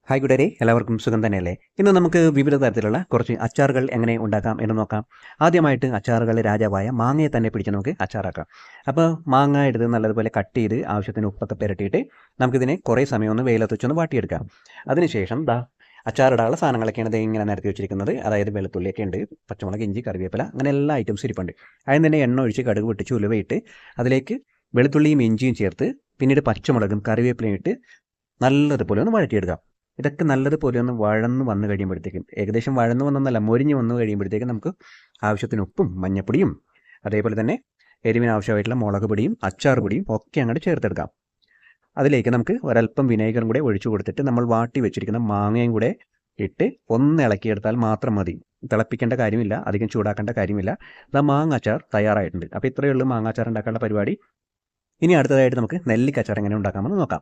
Hi കൂട്ടുകാരെ, എല്ലാവർക്കും സുഖം തന്നെയല്ലേ? ഇന്ന് നമുക്ക് വിവിധ തരത്തിലുള്ള കുറച്ച് അച്ചാറുകൾ എങ്ങനെ ഉണ്ടാക്കാം എന്ന് നോക്കാം. ആദ്യമായിട്ട് അച്ചാറുകളുടെ രാജാവായ മാങ്ങയെ തന്നെ പിടിച്ച് നമുക്ക് അച്ചാറാക്കാം. അപ്പോൾ മാങ്ങ എടുത്ത് നല്ലതുപോലെ കട്ട് ചെയ്ത് ആവശ്യത്തിന് ഉപ്പൊക്കെ പുരട്ടിയിട്ട് നമുക്കിതിനെ കുറേ സമയം ഒന്ന് വെയിലത്ത് വെച്ചൊന്ന് വാട്ടിയെടുക്കാം. അതിനുശേഷം അച്ചാറിടാനുള്ള സാധനങ്ങളൊക്കെയാണ് ദേ ഇങ്ങനെ നിരത്തി വെച്ചിരിക്കുന്നത്. അതായത് വെളുത്തുള്ളിയൊക്കെ ഉണ്ട്, പച്ചമുളക്, ഇഞ്ചി, കറിവേപ്പില, അങ്ങനെ എല്ലാ ഐറ്റംസും ഇരിപ്പുണ്ട്. അതിന് തന്നെ എണ്ണ ഒഴിച്ച് കടുക് പൊട്ടിച്ച് ഉലുവയിട്ട് അതിലേക്ക് വെളുത്തുള്ളിയും ഇഞ്ചിയും ചേർത്ത് പിന്നീട് പച്ചമുളകും കറിവേപ്പിലയും ഇട്ട് നല്ലതുപോലെ ഒന്ന് വഴറ്റിയെടുക്കാം. ഇതൊക്കെ നല്ലതുപോലെ ഒന്ന് വഴന്ന് വന്നു കഴിയുമ്പോഴത്തേക്കും, ഏകദേശം വഴന്ന് വന്നൊന്നല്ല, മൊരിഞ്ഞ് വന്നു കഴിയുമ്പോഴത്തേക്കും നമുക്ക് ആവശ്യത്തിന് ഉപ്പും മഞ്ഞപ്പൊടിയും അതേപോലെ തന്നെ എരിവിന് ആവശ്യമായിട്ടുള്ള മുളക് പൊടിയും അച്ചാർ പൊടിയും ഒക്കെ അങ്ങോട്ട് ചേർത്തെടുക്കാം. അതിലേക്ക് നമുക്ക് ഒരല്പം വിനേഗറും കൂടെ ഒഴിച്ചു കൊടുത്തിട്ട് നമ്മൾ വാട്ടി വെച്ചിരിക്കുന്ന മാങ്ങയും കൂടെ ഇട്ട് ഒന്ന് ഇളക്കിയെടുത്താൽ മാത്രം മതി. തിളപ്പിക്കേണ്ട കാര്യമില്ല, അധികം ചൂടാക്കേണ്ട കാര്യമില്ല. മാങ്ങ അച്ചാർ തയ്യാറായിട്ടുണ്ട്. അപ്പോൾ ഇത്രയേ ഉള്ളൂ മാങ്ങ അച്ചാർ ഉണ്ടാക്കാനുള്ള പരിപാടി. ഇനി അടുത്തതായിട്ട് നമുക്ക് നെല്ലിക്ക അച്ചാർ എങ്ങനെ ഉണ്ടാക്കാമെന്ന് നോക്കാം.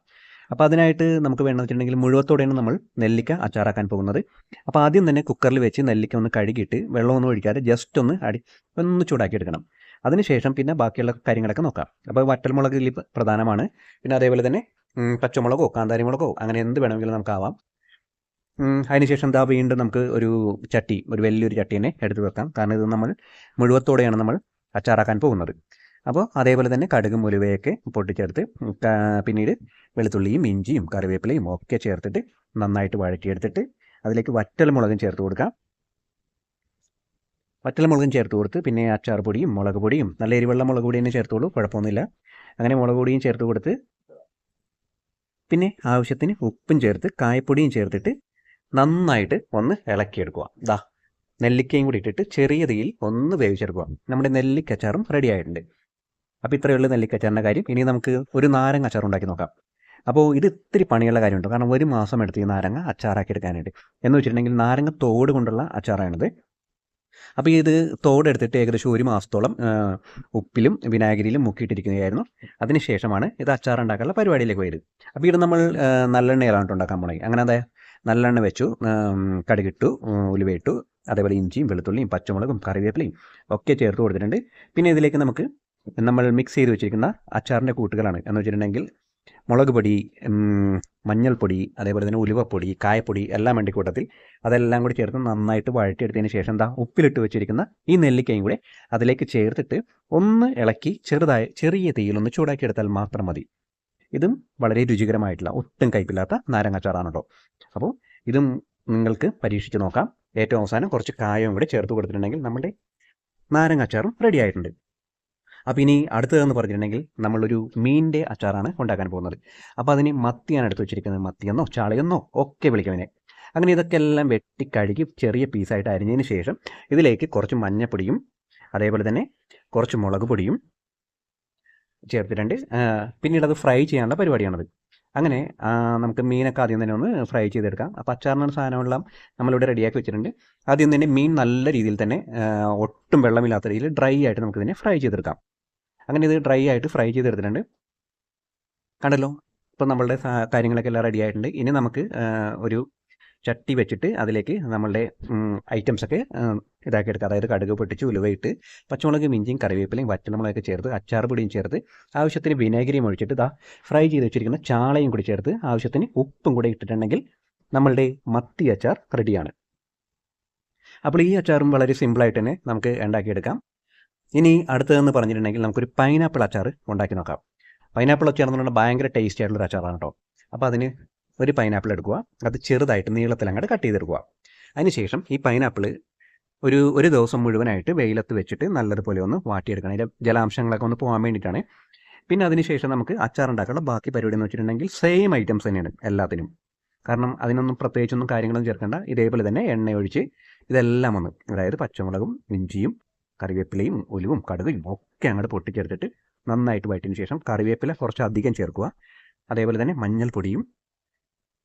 അപ്പോൾ അതിനായിട്ട് നമുക്ക് വേണമെന്ന് വെച്ചിട്ടുണ്ടെങ്കിൽ മുഴുവത്തോടെയാണ് നമ്മൾ നെല്ലിക്ക അച്ചാറാക്കാൻ പോകുന്നത്. അപ്പോൾ ആദ്യം തന്നെ കുക്കറിൽ വെച്ച് നെല്ലിക്ക ഒന്ന് കഴുകിയിട്ട് വെള്ളമൊന്നും ഒഴിക്കാതെ ജസ്റ്റ് ഒന്ന് ചൂടാക്കി എടുക്കണം. അതിനുശേഷം പിന്നെ ബാക്കിയുള്ള കാര്യങ്ങളൊക്കെ നോക്കാം. അപ്പോൾ വറ്റൽമുളക് ഇതിൽ പ്രധാനമാണ്. പിന്നെ അതേപോലെ തന്നെ പച്ചമുളകോ കാന്താരി മുളകോ അങ്ങനെ എന്ത് വേണമെങ്കിലും നമുക്കാവാം. അതിനുശേഷം വീണ്ടും നമുക്ക് ഒരു വലിയൊരു ചട്ടി തന്നെ എടുത്ത് വെക്കാം. കാരണം ഇത് നമ്മൾ മുഴുവത്തോടെയാണ് നമ്മൾ അച്ചാറാക്കാൻ പോകുന്നത്. അപ്പോൾ അതേപോലെ തന്നെ കടുകും ഉലുവയൊക്കെ പൊട്ടിച്ചെടുത്ത് പിന്നീട് വെളുത്തുള്ളിയും ഇഞ്ചിയും കറിവേപ്പിലയും ഒക്കെ ചേർത്തിട്ട് നന്നായിട്ട് വഴറ്റിയെടുത്തിട്ട് അതിലേക്ക് വറ്റൽമുളകും ചേർത്ത് കൊടുക്കാം. വറ്റൽമുളകും ചേർത്ത് കൊടുത്ത് പിന്നെ അച്ചാർ പൊടിയും മുളക് പൊടിയും, നല്ല എരിവെള്ള മുളക് പൊടി തന്നെ ചേർത്തോളൂ, കുഴപ്പമൊന്നുമില്ല. അങ്ങനെ മുളക് പൊടിയും ചേർത്ത് കൊടുത്ത് പിന്നെ ആവശ്യത്തിന് ഉപ്പും ചേർത്ത് കായപ്പൊടിയും ചേർത്തിട്ട് നന്നായിട്ട് ഒന്ന് ഇളക്കിയെടുക്കുക. നെല്ലിക്കയും കൂടി ഇട്ടിട്ട് ചെറിയ തീയിൽ ഒന്ന് വേവിച്ചെടുക്കുക. നമ്മുടെ നെല്ലിക്കച്ചാറും റെഡി ആയിട്ടുണ്ട്. അപ്പോൾ ഇത്രയേ ഉള്ളൂ നെല്ലിക്കച്ചാറിൻ്റെ കാര്യം. ഇനി നമുക്ക് ഒരു നാരങ്ങ അച്ചാർ ഉണ്ടാക്കി നോക്കാം. അപ്പോൾ ഇത് ഇത്തിരി പണിയുള്ള കാര്യമുണ്ട്. കാരണം 1 മാസം എടുത്ത് ഈ നാരങ്ങ അച്ചാറാക്കി എടുക്കാനായിട്ട്. എന്ന് വെച്ചിട്ടുണ്ടെങ്കിൽ നാരങ്ങ തോട് കൊണ്ടുള്ള അച്ചാറാണിത്. അപ്പോൾ ഇത് തോടെടുത്തിട്ട് ഏകദേശം 1 മാസത്തോളം ഉപ്പിലും വിനാഗിരിയിലും മുക്കിയിട്ടിരിക്കുകയായിരുന്നു. അതിന് ശേഷമാണ് ഇത് അച്ചാറുണ്ടാക്കാനുള്ള പരിപാടിയിലേക്ക് പോയത്. അപ്പോൾ ഇത് നമ്മൾ നല്ലെണ്ണയിലാണ് ഉണ്ടാക്കാൻ പോണേ. അങ്ങനെ നല്ലെണ്ണ വെച്ചു, കടുകിട്ടു, ഉലുവയിട്ടു, അതേപോലെ ഇഞ്ചിയും വെളുത്തുള്ളിയും പച്ചമുളകും കറിവേപ്പിലയും ഒക്കെ ചേർത്ത് കൊടുത്തിട്ടുണ്ട്. പിന്നെ ഇതിലേക്ക് നമ്മൾ മിക്സ് ചെയ്ത് വെച്ചിരിക്കുന്ന അച്ചാറിൻ്റെ കൂട്ടുകളാണ്. എന്ന് വെച്ചിട്ടുണ്ടെങ്കിൽ മുളക് പൊടി, മഞ്ഞൾപ്പൊടി, അതേപോലെ തന്നെ ഉലുവപ്പൊടി, കായപ്പൊടി എല്ലാം വേണ്ടി കൂട്ടത്തിൽ അതെല്ലാം കൂടി ചേർത്ത് നന്നായിട്ട് വഴറ്റിയെടുത്തതിന് ശേഷം ഉപ്പിലിട്ട് വെച്ചിരിക്കുന്ന ഈ നെല്ലിക്കയും കൂടെ അതിലേക്ക് ചേർത്തിട്ട് ഒന്ന് ഇളക്കി ചെറിയ തീയിലൊന്ന് ചൂടാക്കിയെടുത്താൽ മാത്രം മതി. ഇതും വളരെ രുചികരമായിട്ടുള്ള ഒട്ടും കയ്പില്ലാത്ത നാരങ്ങാച്ചാറാണ് കേട്ടോ. അപ്പോൾ ഇതും നിങ്ങൾക്ക് പരീക്ഷിച്ച് നോക്കാം. ഏറ്റവും അവസാനം കുറച്ച് കായവും കൂടെ ചേർത്ത് കൊടുത്തിട്ടുണ്ടെങ്കിൽ നമ്മുടെ നാരങ്ങാച്ചാറും റെഡി ആയിട്ടുണ്ട്. അപ്പോൾ ഇനി അടുത്തതെന്ന് പറഞ്ഞിട്ടുണ്ടെങ്കിൽ നമ്മളൊരു മീനിൻ്റെ അച്ചാറാണ് ഉണ്ടാക്കാൻ പോകുന്നത്. അപ്പോൾ അതിന് മത്തിയാണ് എടുത്ത് വെച്ചിരിക്കുന്നത്. മത്തിയെന്നോ ചാളയെന്നോ ഒക്കെ വിളിക്കുന്നതിനെ. അങ്ങനെ ഇതൊക്കെ എല്ലാം വെട്ടി കഴുകി ചെറിയ പീസായിട്ട് അരിഞ്ഞതിന് ശേഷം ഇതിലേക്ക് കുറച്ച് മഞ്ഞപ്പൊടിയും അതേപോലെ തന്നെ കുറച്ച് മുളക് പൊടിയും ചേർത്തിട്ടുണ്ട്. പിന്നീട് അത് ഫ്രൈ ചെയ്യാനുള്ള പരിപാടിയാണത്. അങ്ങനെ നമുക്ക് മീനൊക്കെ ആദ്യം തന്നെ ഒന്ന് ഫ്രൈ ചെയ്തെടുക്കാം. അപ്പോൾ അച്ചാറിനുള്ള സാധനമെല്ലാം നമ്മളിവിടെ റെഡിയാക്കി വെച്ചിട്ടുണ്ട്. ആദ്യം തന്നെ മീൻ നല്ല രീതിയിൽ തന്നെ ഒട്ടും വെള്ളമില്ലാത്ത രീതിയിൽ ഡ്രൈ ആയിട്ട് നമുക്കിതിനെ ഫ്രൈ ചെയ്തെടുക്കാം. അങ്ങനെ ഇത് ഡ്രൈ ആയിട്ട് ഫ്രൈ ചെയ്തെടുത്തിട്ടുണ്ട്. കണ്ടല്ലോ, ഇപ്പം നമ്മളുടെ കാര്യങ്ങളൊക്കെ എല്ലാം റെഡി ആയിട്ടുണ്ട്. ഇനി നമുക്ക് ഒരു ചട്ടി വെച്ചിട്ട് അതിലേക്ക് നമ്മളുടെ ഐറ്റംസൊക്കെ ഇതാക്കി എടുക്കുക. അതായത് കടുക് പൊട്ടിച്ച് ഉലുവയിട്ട് പച്ചമുളകും ഇഞ്ചിയും കറിവേപ്പിലയും വറ്റൽമുളകൊക്കെ ചേർത്ത് അച്ചാർ പൊടിയും ചേർത്ത് ആവശ്യത്തിന് വിനാഗിരിയും ഒഴിച്ചിട്ട് ഫ്രൈ ചെയ്ത് വെച്ചിരിക്കുന്ന ചാളയും കൂടി ചേർത്ത് ആവശ്യത്തിന് ഉപ്പും കൂടെ ഇട്ടിട്ടുണ്ടെങ്കിൽ നമ്മളുടെ മത്തി അച്ചാർ റെഡിയാണ്. അപ്പോൾ ഈ അച്ചാറും വളരെ സിമ്പിളായിട്ട് തന്നെ നമുക്ക് ഉണ്ടാക്കിയെടുക്കാം. ഇനി അടുത്തതെന്ന് പറഞ്ഞിട്ടുണ്ടെങ്കിൽ നമുക്കൊരു പൈനാപ്പിൾ അച്ചാർ ഉണ്ടാക്കി നോക്കാം. പൈനാപ്പിൾ അച്ചാർ എന്ന് പറഞ്ഞാൽ ഭയങ്കര ടേസ്റ്റി ആയിട്ടുള്ളൊരു അച്ചാറാണ് കേട്ടോ. അപ്പോൾ അതിന് ഒരു പൈനാപ്പിൾ എടുക്കുക, അത് ചെറുതായിട്ട് നീളത്തിൽ അങ്ങോട്ട് കട്ട് ചെയ്തെടുക്കുക. അതിനുശേഷം ഈ പൈനാപ്പിൾ ഒരു ദിവസം മുഴുവനായിട്ട് വെയിലത്ത് വെച്ചിട്ട് നല്ലതുപോലെ ഒന്ന് വാട്ടിയെടുക്കണം. അതിൻ്റെ ജലാംശങ്ങളൊക്കെ ഒന്ന് പോകാൻ വേണ്ടിയിട്ടാണ്. പിന്നെ അതിനുശേഷം നമുക്ക് അച്ചാർ ഉണ്ടാക്കാനുള്ള ബാക്കി പരിപാടി എന്ന് വെച്ചിട്ടുണ്ടെങ്കിൽ സെയിം ഐറ്റംസ് തന്നെയാണ് എല്ലാത്തിനും. കാരണം അതിനൊന്നും പ്രത്യേകിച്ചൊന്നും കാര്യങ്ങളൊന്നും ചേർക്കേണ്ട. ഇതേപോലെ തന്നെ എണ്ണ ഒഴിച്ച് ഇതെല്ലാം ഒന്ന്, അതായത് പച്ചമുളകും ഇഞ്ചിയും കറിവേപ്പിലയും ഉലുവും കടുകും ഒക്കെ അങ്ങോട്ട് പൊട്ടിച്ചെടുത്തിട്ട് നന്നായിട്ട് വഴറ്റിയതിന് ശേഷം കറിവേപ്പില കുറച്ച് അധികം ചേർക്കുക. അതേപോലെ തന്നെ മഞ്ഞൾപ്പൊടിയും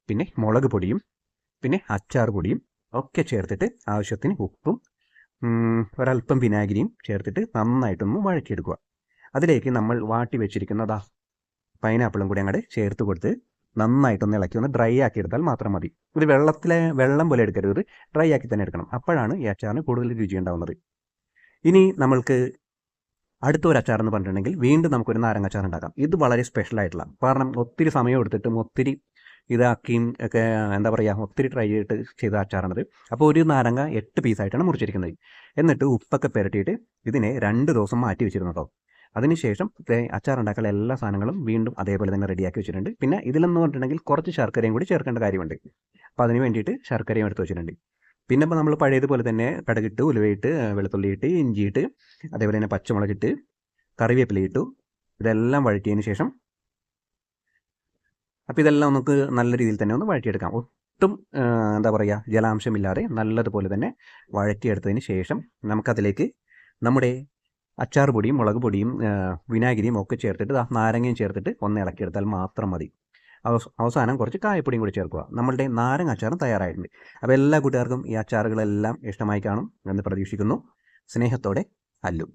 പിന്നെ മുളക് പൊടിയും പിന്നെ അച്ചാർ പൊടിയും ഒക്കെ ചേർത്തിട്ട് ആവശ്യത്തിന് ഉപ്പും ഒരല്പം വിനാഗിരിയും ചേർത്തിട്ട് നന്നായിട്ടൊന്ന് വഴറ്റിയെടുക്കുക. അതിലേക്ക് നമ്മൾ വാട്ടി വെച്ചിരിക്കുന്ന പൈനാപ്പിളും കൂടി അങ്ങോട്ട് ചേർത്ത് കൊടുത്ത് നന്നായിട്ടൊന്ന് ഇളക്കി ഒന്ന് ഡ്രൈ ആക്കി എടുത്താൽ മാത്രം മതി. ഇത് വെള്ളം പോലെ എടുക്കരുത്, ഡ്രൈ ആക്കി തന്നെ എടുക്കണം. അപ്പോഴാണ് ഈ അച്ചാറിന് കൂടുതൽ രുചി ഉണ്ടാവുന്നത്. ഇനി നമ്മൾക്ക് അടുത്തൊരു അച്ചാർ എന്ന് പറഞ്ഞിട്ടുണ്ടെങ്കിൽ വീണ്ടും നമുക്കൊരു നാരങ്ങ അച്ചാർ ഉണ്ടാക്കാം. ഇത് വളരെ സ്പെഷ്യൽ ആയിട്ടുള്ള, കാരണം ഒത്തിരി സമയം എടുത്തിട്ടും ഒത്തിരി ഇതാക്കിയും ഒക്കെ എന്താ പറയുക ഒത്തിരി ട്രൈ ചെയ്തിട്ട് ചെയ്ത അച്ചാറാണിത്. അപ്പോൾ ഒരു നാരങ്ങ 8 പീസായിട്ടാണ് മുറിച്ചിരിക്കുന്നത്. എന്നിട്ട് ഉപ്പൊക്കെ പുരട്ടിയിട്ട് ഇതിനെ 2 ദിവസം മാറ്റി വെച്ചിരുന്നു കേട്ടോ. അതിനുശേഷം അച്ചാറുണ്ടാക്കാനുള്ള എല്ലാ സാധനങ്ങളും വീണ്ടും അതേപോലെ തന്നെ റെഡിയാക്കി വെച്ചിട്ടുണ്ട്. പിന്നെ ഇതിലെന്ന് പറഞ്ഞിട്ടുണ്ടെങ്കിൽ കുറച്ച് ശർക്കരയും കൂടി ചേർക്കേണ്ട കാര്യമുണ്ട്. അപ്പോൾ അതിന് വേണ്ടിയിട്ട് ശർക്കരയും എടുത്ത് വെച്ചിട്ടുണ്ട്. പിന്നെ ഇപ്പോൾ നമ്മൾ പഴയതുപോലെ തന്നെ കടുകിട്ട്, ഉലുവയിട്ട്, വെളുത്തുള്ളിയിട്ട്, ഇഞ്ചിയിട്ട്, അതേപോലെ തന്നെ പച്ചമുളകിട്ട്, കറിവേപ്പിലയിട്ടു. ഇതെല്ലാം വഴറ്റിയതിന് ശേഷം അപ്പോൾ ഇതെല്ലാം നമുക്ക് നല്ല രീതിയിൽ തന്നെ ഒന്ന് വഴറ്റിയെടുക്കാം. ഒട്ടും എന്താ പറയുക ജലാംശമില്ലാതെ നല്ലതുപോലെ തന്നെ വഴറ്റിയെടുത്തതിന് ശേഷം നമുക്കതിലേക്ക് നമ്മുടെ അച്ചാർ പൊടിയും, മുളക് പൊടിയും, വിനാഗിരിയും ഒക്കെ ചേർത്തിട്ട് നാരങ്ങയും ചേർത്തിട്ട് ഒന്ന് ഇളക്കിയെടുത്താൽ മാത്രം മതി. അവസാനം കുറച്ച് കായപ്പൊടിയും കൂടി ചേർക്കുക. നമ്മളുടെ നാരങ്ങ അച്ചാറും തയ്യാറായിട്ടുണ്ട്. അപ്പോൾ എല്ലാ കൂട്ടുകാർക്കും ഈ അച്ചാറുകളെല്ലാം ഇഷ്ടമായി കാണും എന്ന് പ്രതീക്ഷിക്കുന്നു. സ്നേഹത്തോടെ, അല്ലു.